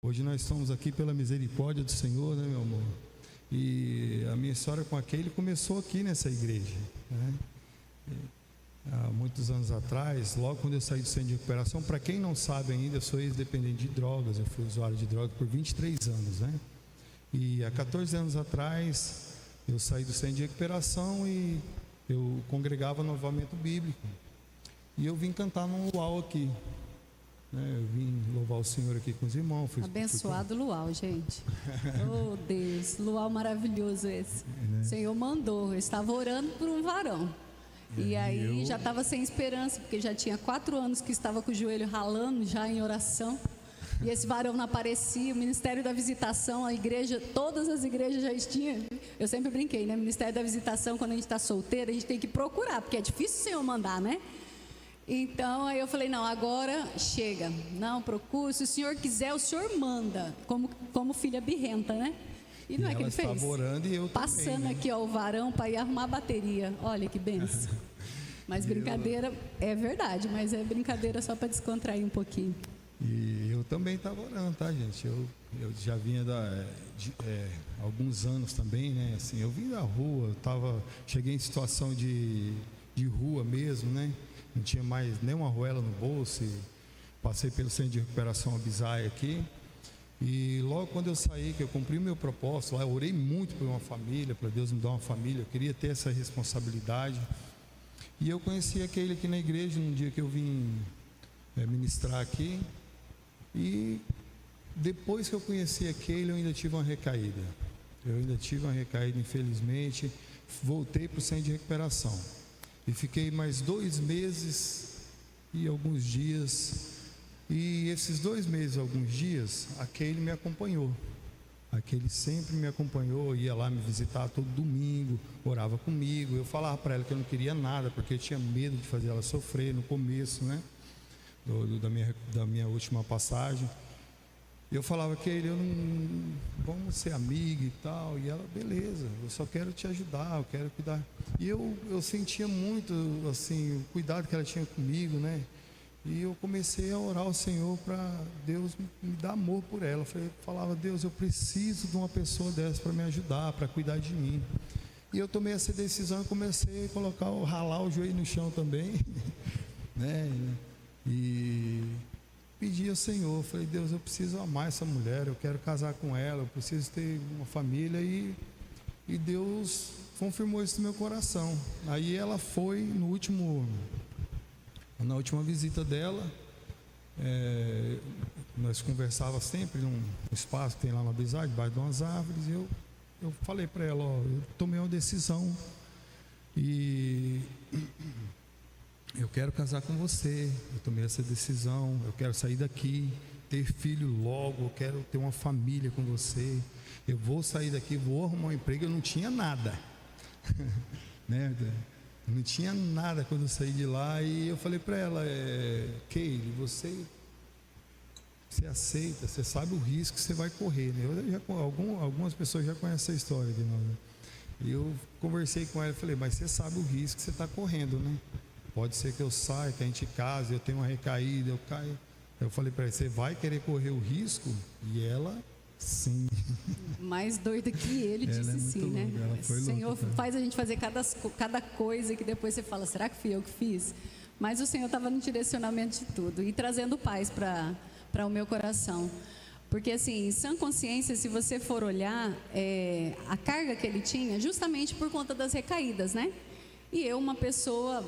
Hoje nós estamos aqui pela misericórdia do Senhor, né, meu amor? E a minha história com aquele começou aqui nessa igreja, né? Há muitos anos atrás, logo quando eu saí do centro de recuperação, para quem não sabe ainda, eu sou ex-dependente de drogas, eu fui usuário de drogas por 23 anos, né? E há 14 anos atrás, eu saí do centro de recuperação e eu congregava no avivamento bíblico. E eu vim cantar num luau aqui, né? Eu vim louvar o Senhor aqui com os irmãos. Abençoado luau, gente. Oh Deus, luau maravilhoso esse. Né? O Senhor mandou, eu estava orando por um varão. E aí já estava sem esperança, porque já tinha 4 anos que estava com o joelho ralando já em oração. E esse varão não aparecia. O Ministério da Visitação, a igreja, todas as igrejas já tinham. Eu sempre brinquei, né? Ministério da Visitação, quando a gente está solteiro, a gente tem que procurar, porque é difícil o Senhor mandar, né? Então aí eu falei, não, agora chega. Não, procure, se o Senhor quiser, o Senhor manda. Como filha birrenta, né? E não é que ele fez? Orando e eu passando também, né? aqui, ó, o varão para ir arrumar a bateria. Olha que benção. Mas brincadeira, é verdade, mas é brincadeira só para descontrair um pouquinho. E eu também estava orando, tá, gente? Eu já vinha alguns anos também, né? Assim, eu vim da rua, cheguei em situação de rua mesmo, né? Não tinha mais nem uma arruela no bolso. Passei pelo centro de recuperação Abisaia aqui. E logo quando eu saí, que eu cumpri o meu propósito lá, eu orei muito por uma família, para Deus me dar uma família, eu queria ter essa responsabilidade. E eu conheci aquele aqui na igreja, num dia que eu vim ministrar aqui. E depois que eu conheci aquele, eu ainda tive uma recaída. Infelizmente. Voltei para o centro de recuperação. E fiquei mais 2 meses e alguns dias. E esses 2 meses, alguns dias, aquele me acompanhou. Aquele sempre me acompanhou, ia lá me visitar todo domingo, orava comigo. Eu falava para ela que eu não queria nada, porque eu tinha medo de fazer ela sofrer no começo, né? Da minha última passagem. Eu falava que ele, vamos ser amigos e tal. E ela, beleza, eu só quero te ajudar, eu quero cuidar. E eu sentia muito, assim, o cuidado que ela tinha comigo, né? E eu comecei a orar ao Senhor para Deus me dar amor por ela. Eu falava, Deus, eu preciso de uma pessoa dessa para me ajudar, para cuidar de mim. E eu tomei essa decisão e comecei a ralar o joelho no chão também, né? E pedi ao Senhor, falei, Deus, eu preciso amar essa mulher, eu quero casar com ela, eu preciso ter uma família. E Deus confirmou isso no meu coração. Aí ela foi na última visita dela, nós conversávamos sempre num espaço que tem lá na Bizarre, debaixo de umas árvores. E eu falei para ela, ó, eu tomei uma decisão e eu quero casar com você. Eu tomei essa decisão, eu quero sair daqui, ter filho logo, eu quero ter uma família com você. Eu vou sair daqui, vou arrumar um emprego. Eu não tinha nada, né? Não tinha nada quando eu saí de lá. E eu falei para ela, Keile, você aceita, você sabe o risco que você vai correr, né? Algumas pessoas já conhecem essa história de nós, né? E eu conversei com ela e falei, mas você sabe o risco que você está correndo, né? Pode ser que eu saia, que a gente case, eu tenho uma recaída, eu caio. Eu falei para ela, você vai querer correr o risco? E ela, sim. Mais doida que ele, disse sim, né? O Senhor faz a gente fazer cada coisa que depois você fala, será que fui eu que fiz? Mas o Senhor estava no direcionamento de tudo e trazendo paz para o meu coração. Porque assim, em sã consciência, se você for olhar a carga que ele tinha, justamente por conta das recaídas, né? E eu, uma pessoa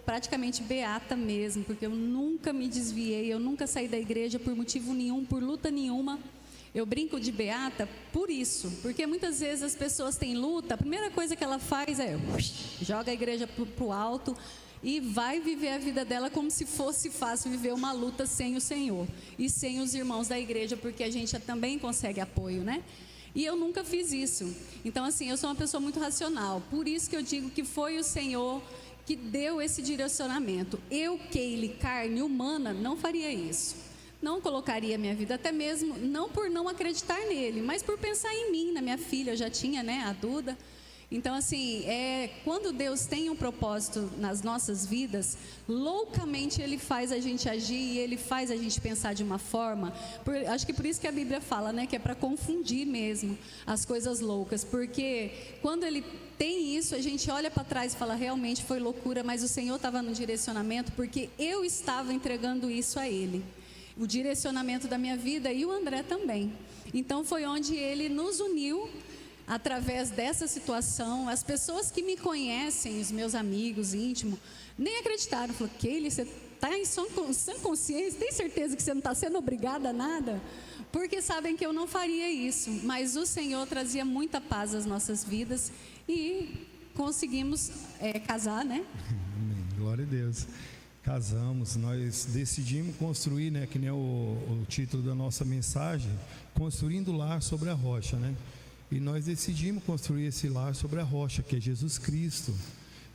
praticamente beata mesmo, porque eu nunca me desviei, eu nunca saí da igreja por motivo nenhum, por luta nenhuma. Eu brinco de beata por isso, porque muitas vezes as pessoas têm luta, a primeira coisa que ela faz é joga a igreja pro alto e vai viver a vida dela como se fosse fácil viver uma luta sem o Senhor e sem os irmãos da igreja, porque a gente também consegue apoio, né? E eu nunca fiz isso. Então assim, eu sou uma pessoa muito racional, por isso que eu digo que foi o Senhor que deu esse direcionamento. Eu, Keile, carne humana, não faria isso. Não colocaria minha vida, até mesmo, não por não acreditar nele, mas por pensar em mim, na minha filha, eu já tinha, né, a Duda. Então, assim, quando Deus tem um propósito nas nossas vidas, loucamente Ele faz a gente agir e Ele faz a gente pensar de uma forma. Acho que por isso que a Bíblia fala, né, que é para confundir mesmo as coisas loucas. Porque quando Ele tem isso, a gente olha para trás e fala, realmente foi loucura, mas o Senhor estava no direcionamento, porque eu estava entregando isso a Ele. O direcionamento da minha vida e o André também. Então, foi onde Ele nos uniu. Através dessa situação, as pessoas que me conhecem, os meus amigos íntimos, nem acreditaram. Falaram, Keila, você está em sã consciência? Tem certeza que você não está sendo obrigada a nada? Porque sabem que eu não faria isso. Mas o Senhor trazia muita paz às nossas vidas e conseguimos casar, né? Amém. Glória a Deus. Casamos, nós decidimos construir, né, que nem o título da nossa mensagem, construindo o lar sobre a rocha, né? E nós decidimos construir esse lar sobre a rocha, que é Jesus Cristo.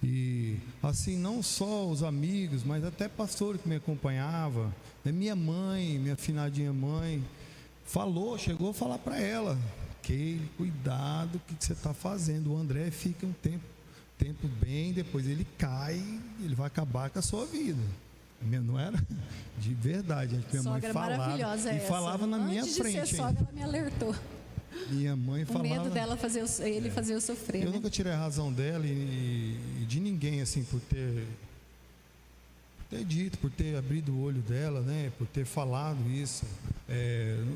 E assim, não só os amigos, mas até pastor que me acompanhava, minha mãe, minha afinadinha mãe, chegou a falar para ela, Keila, cuidado, o que você está fazendo? O André fica um tempo bem, depois ele cai, ele vai acabar com a sua vida. Não era? De verdade, minha sogra mãe falava e falava na minha frente. Antes de ser sogra, ela me alertou. Minha mãe falava. O medo dela fazer eu sofrer. Eu nunca tirei a razão dela e de ninguém, assim, por ter dito, por ter abrido o olho dela, né? Por ter falado isso.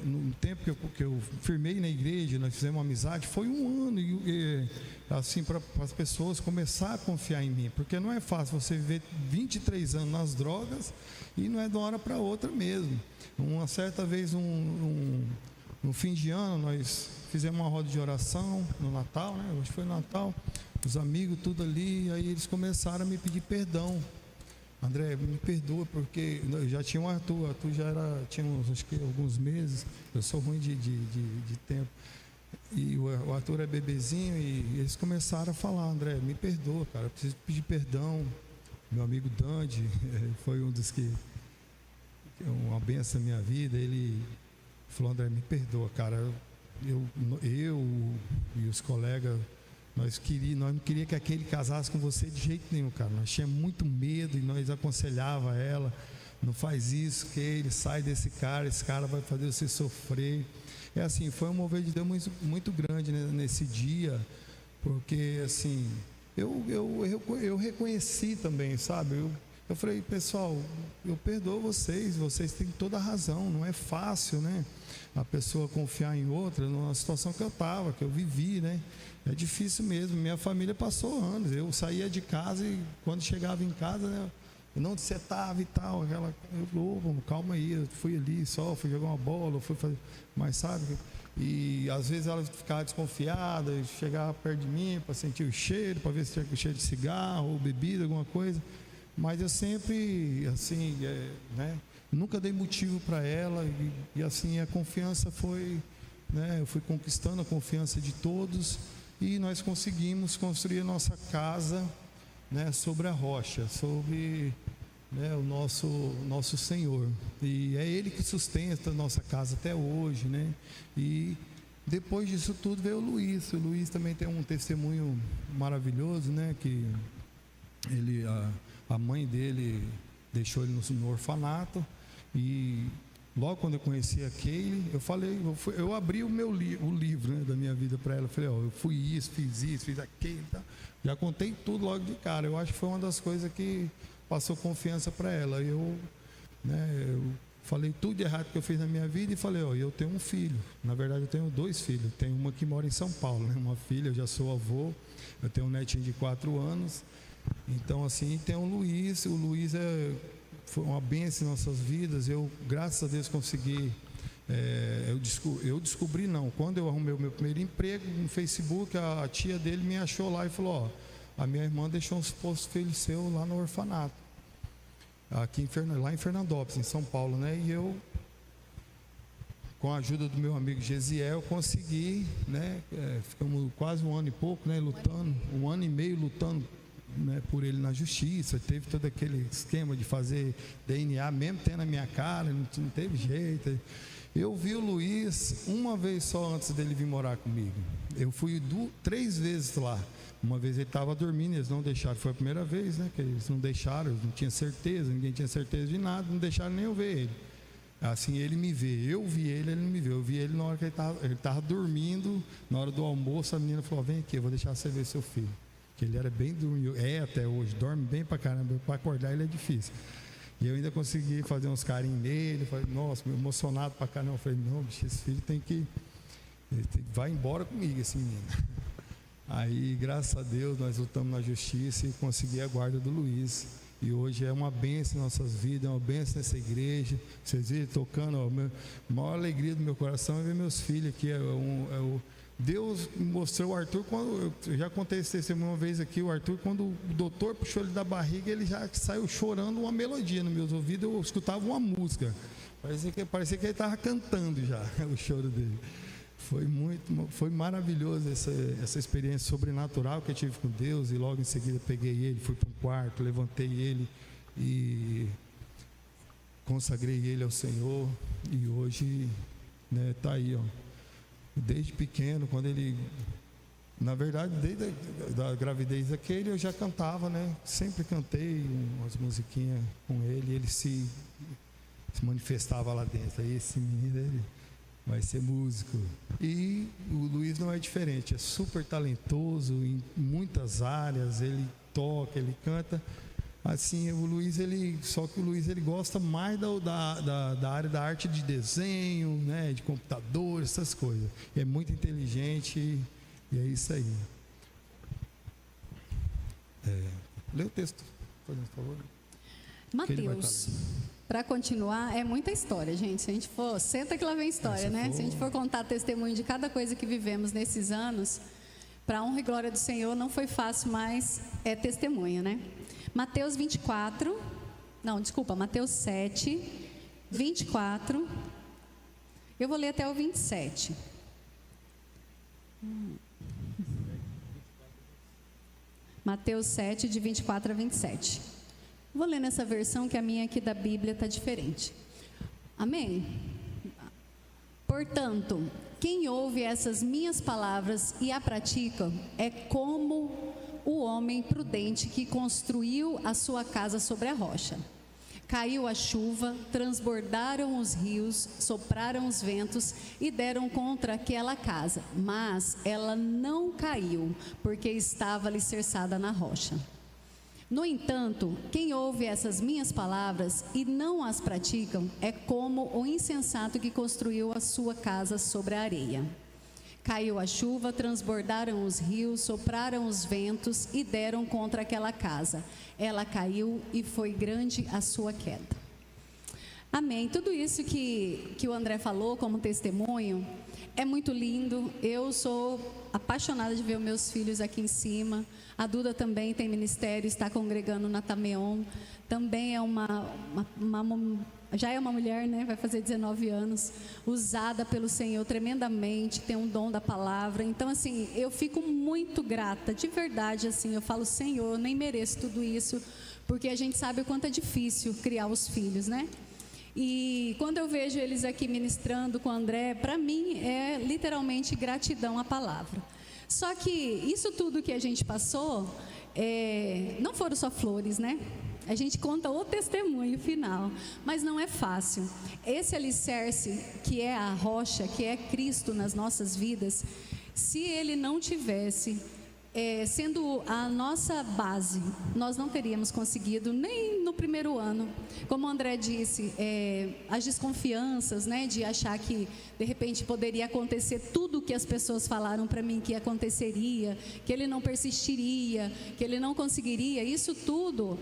No tempo que eu firmei na igreja, nós fizemos uma amizade, foi um ano e assim, para as pessoas começar a confiar em mim, porque não é fácil você viver 23 anos nas drogas e não é de uma hora para outra mesmo. Uma certa vez, no fim de ano, nós fizemos uma roda de oração no Natal, né? Hoje foi Natal, os amigos tudo ali, aí eles começaram a me pedir perdão. André, me perdoa, porque eu já tinha o Arthur já tinha acho que alguns meses, eu sou ruim de tempo, e o Arthur é bebezinho, e eles começaram a falar, André, me perdoa, cara, eu preciso pedir perdão. Meu amigo Dandy foi um dos que uma benção na minha vida. Ele falou, André, me perdoa, cara, eu e os colegas, nós não queríamos que aquele casasse com você de jeito nenhum, cara. Nós tínhamos muito medo e nós aconselhava ela, não faz isso, que ele sai esse cara vai fazer você sofrer. É assim, foi um mover de Deus muito, muito grande, né, nesse dia, porque assim, eu reconheci também, sabe? Eu falei, pessoal, eu perdoo vocês têm toda a razão, não é fácil, né? A pessoa confiar em outra, numa situação que eu estava, que eu vivi, né? É difícil mesmo, minha família passou anos, eu saía de casa e quando chegava em casa, né, onde você estava e tal, calma aí, eu fui ali só, fui jogar uma bola, fui fazer, mas sabe, e às vezes ela ficava desconfiada, chegava perto de mim para sentir o cheiro, para ver se tinha cheiro de cigarro ou bebida, alguma coisa, mas eu sempre, assim, né, nunca dei motivo para ela e assim a confiança foi, né, eu fui conquistando a confiança de todos e nós conseguimos construir a nossa casa, né, sobre a rocha, sobre, né, o nosso Senhor, e é Ele que sustenta a nossa casa até hoje, né? E depois disso tudo veio o Luiz também tem um testemunho maravilhoso, né? Que a mãe dele deixou ele no orfanato e logo quando eu conheci a Keila, eu abri o livro, né, da minha vida para ela. Eu falei, eu fui isso, fiz aquilo, tá? Já contei tudo logo de cara. Eu acho que foi uma das coisas que passou confiança para ela. Eu falei tudo de errado que eu fiz na minha vida e falei, eu tenho um filho. Na verdade, eu tenho 2 filhos. Tenho uma que mora em São Paulo, né? Uma filha, eu já sou avô. Eu tenho um netinho de 4 anos. Então, assim, tem o Luiz. O Luiz foi uma bênção em nossas vidas. Eu, graças a Deus, consegui. Eu descobri, quando eu arrumei o meu primeiro emprego no Facebook, a tia dele me achou lá e falou: a minha irmã deixou um esposo filho seu lá no orfanato, aqui lá em Fernandópolis, em São Paulo, né? E eu, com a ajuda do meu amigo Gesiel, consegui, né? Ficamos quase um ano e pouco, né? Lutando, 1 ano e meio lutando né, por ele na justiça, teve todo aquele esquema de fazer DNA, mesmo tendo a minha cara, não teve jeito. Eu vi o Luiz uma vez só antes dele vir morar comigo. Eu fui 3 vezes lá. Uma vez ele estava dormindo, eles não deixaram, foi a primeira vez, né, que eles não deixaram, eu não tinha certeza, ninguém tinha certeza de nada, não deixaram nem eu ver ele. Assim, ele me vê, eu vi ele não me vê. Eu vi ele na hora que ele estava dormindo, na hora do almoço, a menina falou: vem aqui, eu vou deixar você ver seu filho. Que ele era bem dormido, até hoje, dorme bem pra caramba, para acordar ele é difícil. E eu ainda consegui fazer uns carinhos nele, falei: nossa, me emocionado pra caramba. Eu falei: não, bicho, esse filho vai embora comigo, esse menino. Aí, graças a Deus, nós lutamos na justiça e consegui a guarda do Luiz. E hoje é uma bênção em nossas vidas, é uma bênção nessa igreja. Vocês viram tocando, a maior alegria do meu coração é ver meus filhos aqui. Deus mostrou o Arthur, eu já contei esse testemunho uma vez aqui, o Arthur, quando o doutor puxou ele da barriga, ele já saiu chorando uma melodia nos meus ouvidos, eu escutava uma música. Parecia que ele estava cantando já, o choro dele. Foi maravilhoso essa experiência sobrenatural que eu tive com Deus. E logo em seguida peguei ele, fui para um quarto, levantei ele e consagrei ele ao Senhor. E hoje, né, está aí, ó. Desde pequeno, quando ele, na verdade, desde a gravidez daquele, eu já cantava, né? Sempre cantei umas musiquinhas com ele. Ele se manifestava lá dentro. Aí esse menino, ele vai ser músico. E o Luiz não é diferente, é super talentoso em muitas áreas, ele toca, ele canta. Assim, só que o Luiz ele gosta mais da área da arte de desenho, né, de computador, essas coisas. E é muito inteligente e é isso aí. Lê o texto, por favor. Mateus. Para continuar, é muita história, gente. Se a gente for, senta que lá vem história, né? Se a gente for contar testemunho de cada coisa que vivemos nesses anos, para a honra e glória do Senhor, não foi fácil, mas é testemunho, né? Mateus 7, 24. Eu vou ler até o 27. Mateus 7, de 24 a 27. Vou ler nessa versão que a minha aqui da Bíblia está diferente. Amém? Portanto, quem ouve essas minhas palavras e a pratica é como o homem prudente que construiu a sua casa sobre a rocha. Caiu a chuva, transbordaram os rios, sopraram os ventos e deram contra aquela casa, mas ela não caiu, porque estava alicerçada na rocha. No entanto, quem ouve essas minhas palavras e não as praticam é como o insensato que construiu a sua casa sobre a areia. Caiu a chuva, transbordaram os rios, sopraram os ventos e deram contra aquela casa. Ela caiu e foi grande a sua queda. Amém. Tudo isso que o André falou como testemunho é muito lindo. Eu sou apaixonada de ver os meus filhos aqui em cima. A Duda também tem ministério, está congregando na Tameon. Também é já é uma mulher, né? Vai fazer 19 anos, usada pelo Senhor tremendamente, tem um dom da palavra. Então, assim, eu fico muito grata, de verdade, assim, eu falo: Senhor, eu nem mereço tudo isso, porque a gente sabe o quanto é difícil criar os filhos, né? E quando eu vejo eles aqui ministrando com o André, para mim é literalmente gratidão à palavra. Só que isso tudo que a gente passou, não foram só flores, né? A gente conta o testemunho final, mas não é fácil. Esse alicerce que é a rocha, que é Cristo nas nossas vidas, se ele não tivesse sendo a nossa base, nós não teríamos conseguido nem no primeiro ano. Como o André disse, as desconfianças, né, de achar que de repente poderia acontecer tudo o que as pessoas falaram para mim que aconteceria, que ele não persistiria, que ele não conseguiria, isso tudo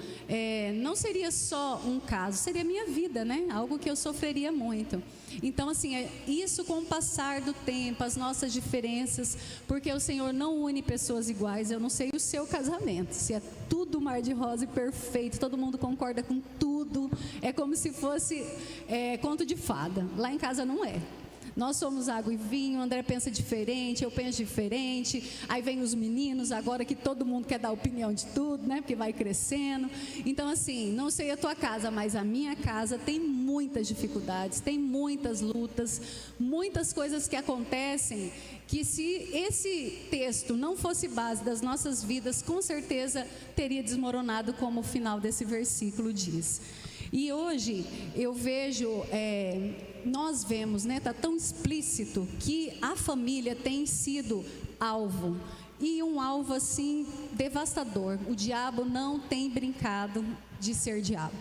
não seria só um caso, seria minha vida, né? Algo que eu sofreria muito. Então, assim, isso com o passar do tempo, as nossas diferenças, porque o Senhor não une pessoas iguais. Eu não sei o seu casamento, se é tudo mar de rosa e perfeito, todo mundo concorda com tudo, é como se fosse conto de fada. Lá em casa não é. Nós somos água e vinho, o André pensa diferente, eu penso diferente, aí vem os meninos agora que todo mundo quer dar opinião de tudo, né? Porque vai crescendo. Então assim, não sei a tua casa, mas a minha casa tem muitas dificuldades, tem muitas lutas, muitas coisas que acontecem, que se esse texto não fosse base das nossas vidas, com certeza teria desmoronado, como o final desse versículo diz. E hoje eu vejo, nós vemos, né, está tão explícito que a família tem sido alvo, e um alvo assim devastador. O diabo não tem brincado de ser diabo.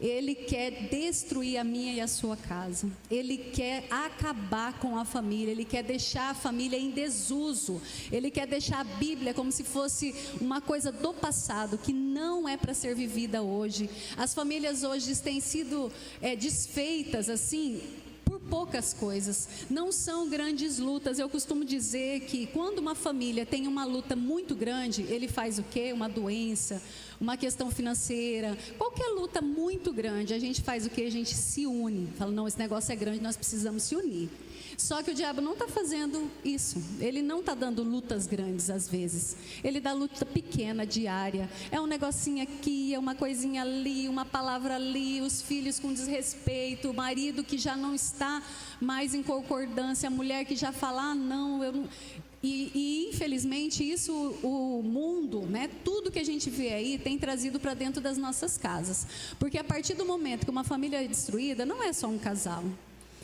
Ele quer destruir a minha e a sua casa. Ele quer acabar com a família. Ele quer deixar a família em desuso. Ele quer deixar a Bíblia como se fosse uma coisa do passado, que não é para ser vivida hoje. As famílias hoje têm sido desfeitas assim por poucas coisas, não são grandes lutas. Eu costumo dizer que quando uma família tem uma luta muito grande, ele faz o quê? Uma doença, uma questão financeira, qualquer luta muito grande, a gente faz o quê? A gente se une, fala, não, esse negócio é grande, nós precisamos se unir. Só que o diabo não está fazendo isso. Ele não está dando lutas grandes às vezes. Ele dá luta pequena, diária. É um negocinho aqui, é uma coisinha ali, uma palavra ali, os filhos com desrespeito, o marido que já não está mais em concordância, a mulher que já fala, não, eu não... E infelizmente isso o mundo, né, tudo que a gente vê aí tem trazido para dentro das nossas casas. Porque a partir do momento que uma família é destruída, não é só um casal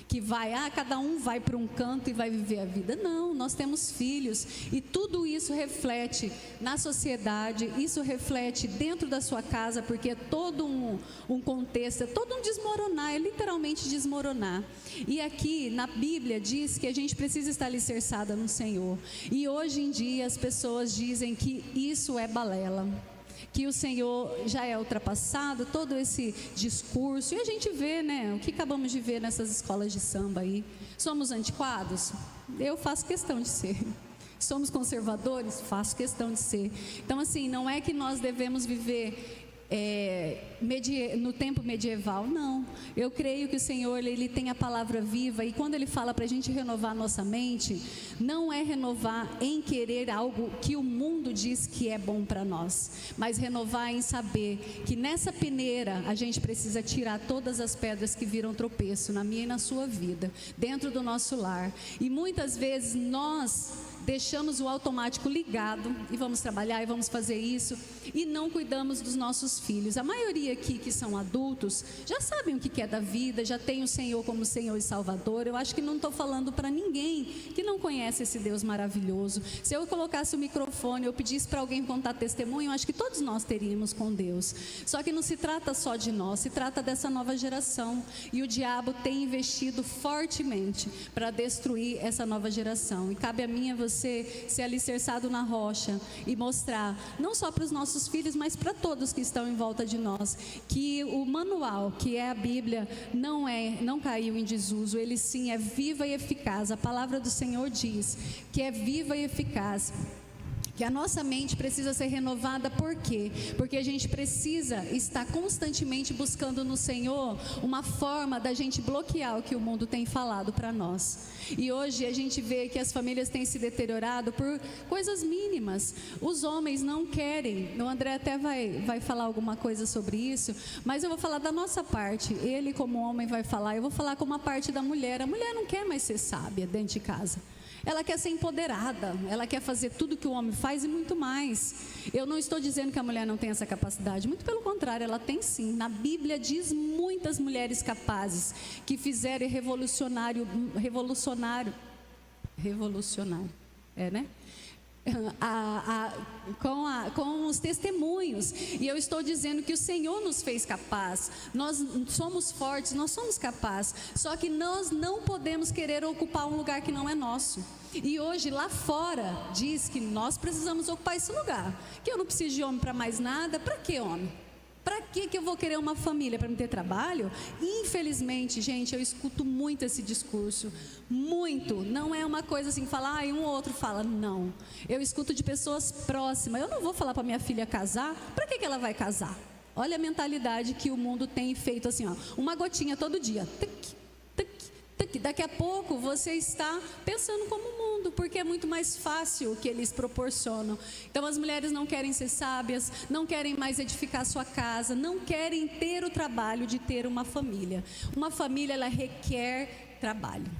que vai, cada um vai para um canto e vai viver a vida. Não, nós temos filhos e tudo isso reflete na sociedade, isso reflete dentro da sua casa, porque é todo um contexto, é todo um desmoronar, é literalmente desmoronar. E aqui na Bíblia diz que a gente precisa estar alicerçada no Senhor. E hoje em dia as pessoas dizem que isso é balela, que o Senhor já é ultrapassado, todo esse discurso. E a gente vê, né, o que acabamos de ver nessas escolas de samba aí. Somos antiquados? Eu faço questão de ser. Somos conservadores? Faço questão de ser. Então assim, não é que nós devemos viver no tempo medieval, não. Eu creio que o Senhor, Ele tem a palavra viva, e quando Ele fala para a gente renovar a nossa mente, não é renovar em querer algo que o mundo diz que é bom para nós, mas renovar em saber que nessa peneira a gente precisa tirar todas as pedras que viram tropeço na minha e na sua vida, dentro do nosso lar. E muitas vezes nós deixamos o automático ligado e vamos trabalhar e vamos fazer isso e não cuidamos dos nossos filhos. A maioria aqui que são adultos já sabem o que é da vida, já tem o Senhor como Senhor e Salvador. Eu acho que não estou falando para ninguém que não conhece esse Deus maravilhoso. Se eu colocasse o microfone, eu pedisse para alguém contar testemunho, eu acho que todos nós teríamos com Deus. Só que não se trata só de nós, se trata dessa nova geração, e o diabo tem investido fortemente para destruir essa nova geração. E cabe a mim e a você ser alicerçado na rocha e mostrar, não só para os nossos filhos, mas para todos que estão em volta de nós, que o manual, que é a Bíblia, não caiu em desuso. Ele sim é viva e eficaz. A palavra do Senhor diz que é viva e eficaz. Que a nossa mente precisa ser renovada. Por quê? Porque a gente precisa estar constantemente buscando no Senhor uma forma da gente bloquear o que o mundo tem falado para nós. E hoje a gente vê que as famílias têm se deteriorado por coisas mínimas. Os homens não querem. O André até vai falar alguma coisa sobre isso, mas eu vou falar da nossa parte. Ele como homem vai falar, eu vou falar como a parte da mulher. A mulher não quer mais ser sábia dentro de casa. Ela quer ser empoderada, ela quer fazer tudo que o homem faz e muito mais. Eu não estou dizendo que a mulher não tem essa capacidade, muito pelo contrário, ela tem sim. Na Bíblia diz muitas mulheres capazes que fizeram revolucionário, né? Com os testemunhos. E eu estou dizendo que o Senhor nos fez capaz. Nós somos fortes, nós somos capazes. Só que nós não podemos querer ocupar um lugar que não é nosso. E hoje lá fora diz que nós precisamos ocupar esse lugar, que eu não preciso de homem para mais nada. Para que homem? Para que eu vou querer uma família? Para me ter trabalho? Infelizmente, gente, eu escuto muito esse discurso. Muito. Não é uma coisa assim, falar, um ou outro fala. Não. Eu escuto de pessoas próximas. Eu não vou falar para minha filha casar. Para que ela vai casar? Olha a mentalidade que o mundo tem feito assim, ó, uma gotinha todo dia. Tic, tic, Daqui a pouco você está pensando como o mundo, porque é muito mais fácil o que eles proporcionam. Então as mulheres não querem ser sábias, não querem mais edificar sua casa, não querem ter o trabalho de ter uma família. Uma família, ela requer trabalho.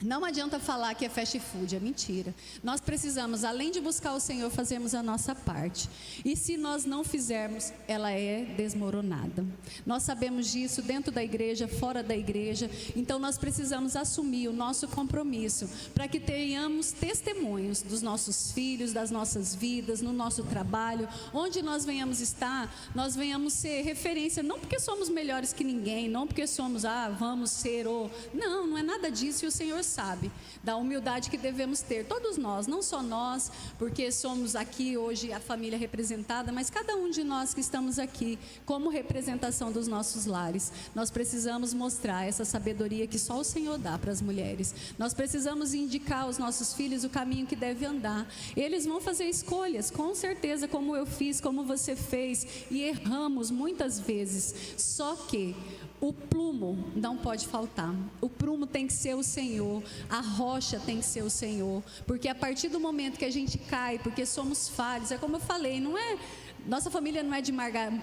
Não adianta falar que é fast food, é mentira. Nós precisamos, além de buscar o Senhor, fazermos a nossa parte. E se nós não fizermos, ela é desmoronada. Nós sabemos disso dentro da igreja, fora da igreja. Então nós precisamos assumir o nosso compromisso para que tenhamos testemunhos dos nossos filhos, das nossas vidas, no nosso trabalho, onde nós venhamos estar, nós venhamos ser referência, não porque somos melhores que ninguém, não porque somos, vamos ser ou... Não, não é nada disso, e o Senhor sabe da humildade que devemos ter, todos nós, não só nós, porque somos aqui hoje a família representada, mas cada um de nós que estamos aqui como representação dos nossos lares. Nós precisamos mostrar essa sabedoria que só o Senhor dá para as mulheres. Nós precisamos indicar aos nossos filhos o caminho que deve andar. Eles vão fazer escolhas, com certeza, como eu fiz, como você fez, e erramos muitas vezes, só que o prumo não pode faltar. O prumo tem que ser o Senhor. A rocha tem que ser o Senhor. Porque a partir do momento que a gente cai, porque somos falhos, é como eu falei, não é... Nossa família não é de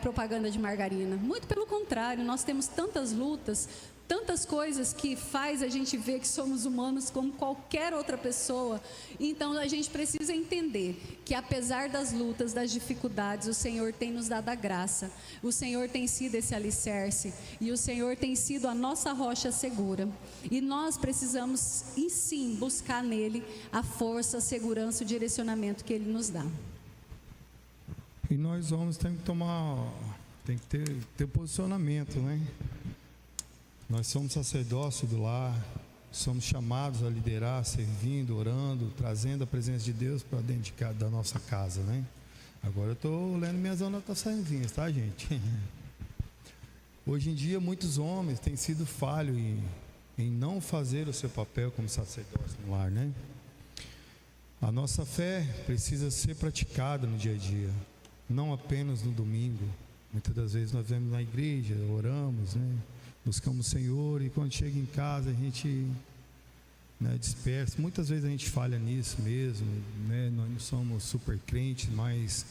propaganda de margarina. Muito pelo contrário, nós temos tantas lutas, tantas coisas que faz a gente ver que somos humanos como qualquer outra pessoa. Então a gente precisa entender que apesar das lutas, das dificuldades, o Senhor tem nos dado a graça. O Senhor tem sido esse alicerce e o Senhor tem sido a nossa rocha segura. E nós precisamos, e sim, buscar nele a força, a segurança, o direcionamento que ele nos dá. E nós homens temos que ter posicionamento, né? Nós somos sacerdócio do lar, somos chamados a liderar, servindo, orando, trazendo a presença de Deus para dentro da nossa casa, né? Agora eu estou lendo minhas anotaçõezinhas, tá, gente? Hoje em dia, muitos homens têm sido falhos em não fazer o seu papel como sacerdócio no lar, né? A nossa fé precisa ser praticada no dia a dia, não apenas no domingo. Muitas das vezes nós vemos na igreja, oramos, né? Buscamos o Senhor, e quando chega em casa a gente, né, dispersa. Muitas vezes a gente falha nisso mesmo, né? Nós não somos super crentes, mas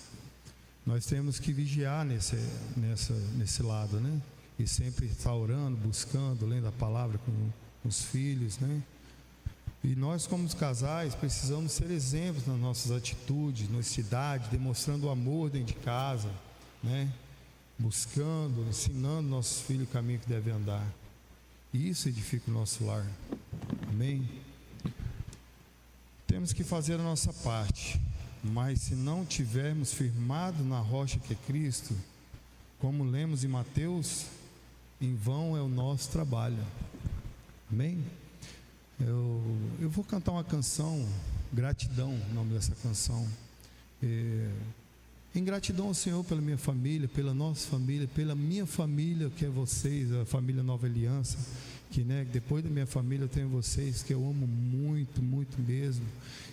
nós temos que vigiar nesse lado, né? E sempre estar orando, buscando, lendo a palavra com os filhos, né? E nós, como os casais, precisamos ser exemplos nas nossas atitudes, na honestidade, demonstrando o amor dentro de casa, né? Buscando, ensinando nossos filhos o caminho que devem andar. E isso edifica o nosso lar. Amém? Temos que fazer a nossa parte, mas se não tivermos firmado na rocha que é Cristo, como lemos em Mateus, em vão é o nosso trabalho. Amém? Eu vou cantar uma canção, Gratidão, o nome dessa canção. Em gratidão ao Senhor pela minha família, pela nossa família, pela minha família, que é vocês, a família Nova Aliança, que, né, depois da minha família eu tenho vocês, que eu amo muito, muito mesmo,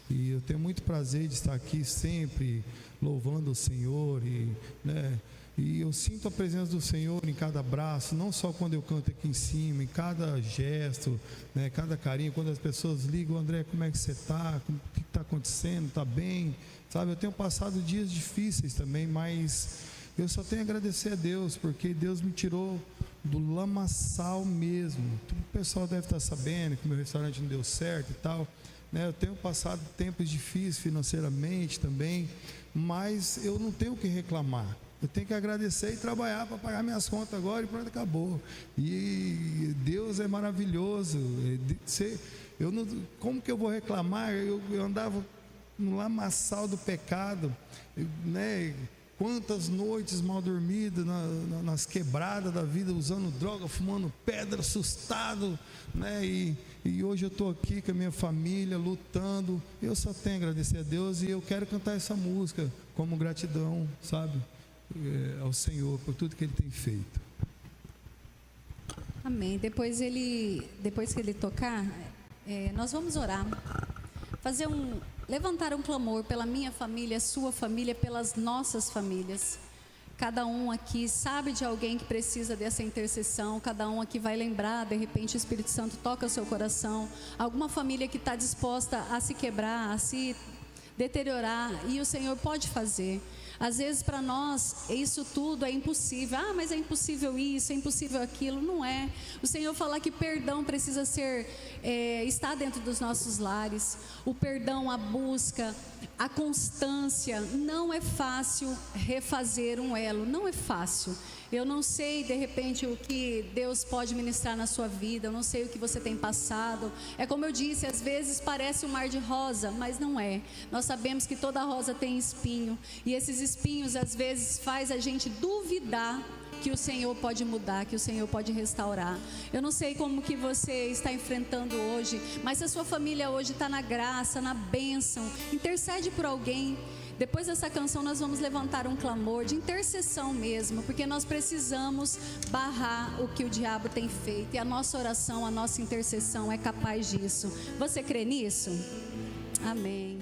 e eu tenho muito prazer de estar aqui sempre louvando o Senhor, e eu sinto a presença do Senhor em cada abraço, não só quando eu canto aqui em cima, em cada gesto, né, cada carinho, quando as pessoas ligam, André, como é que você está? O que está acontecendo? Está bem? Sabe, eu tenho passado dias difíceis também, mas eu só tenho a agradecer a Deus, porque Deus me tirou do lamaçal mesmo. O pessoal deve estar sabendo que o meu restaurante não deu certo e tal, né? Eu tenho passado tempos difíceis financeiramente também, mas eu não tenho o que reclamar. Eu tenho que agradecer e trabalhar para pagar minhas contas agora, e pronto, acabou. E Deus é maravilhoso. Como que eu vou reclamar? Eu andava no lamaçal do pecado, né? Quantas noites mal dormidas nas quebradas da vida, usando droga, fumando pedra, assustado, né? E hoje eu estou aqui com a minha família, lutando. Eu só tenho a agradecer a Deus, e eu quero cantar essa música como gratidão, sabe, ao Senhor por tudo que Ele tem feito. Amém. Depois que ele tocar, nós vamos orar, levantar um clamor pela minha família, sua família, pelas nossas famílias. Cada um aqui sabe de alguém que precisa dessa intercessão. Cada um aqui vai lembrar, de repente o Espírito Santo toca o seu coração. Alguma família que está disposta a se quebrar, a se deteriorar, e o Senhor pode fazer. Às vezes para nós isso tudo é impossível. Mas é impossível isso, é impossível aquilo. Não é. O Senhor fala que perdão precisa estar dentro dos nossos lares. O perdão, a busca, a constância. Não é fácil refazer um elo, não é fácil. Eu não sei, de repente, o que Deus pode ministrar na sua vida. Eu não sei o que você tem passado. É como eu disse, às vezes parece um mar de rosa, mas não é. Nós sabemos que toda rosa tem espinho. E esses espinhos, às vezes, faz a gente duvidar que o Senhor pode mudar, que o Senhor pode restaurar. Eu não sei como que você está enfrentando hoje, mas se a sua família hoje está na graça, na bênção, intercede por alguém. Depois dessa canção nós vamos levantar um clamor de intercessão mesmo, porque nós precisamos barrar o que o diabo tem feito, e a nossa oração, a nossa intercessão é capaz disso. Você crê nisso? Amém.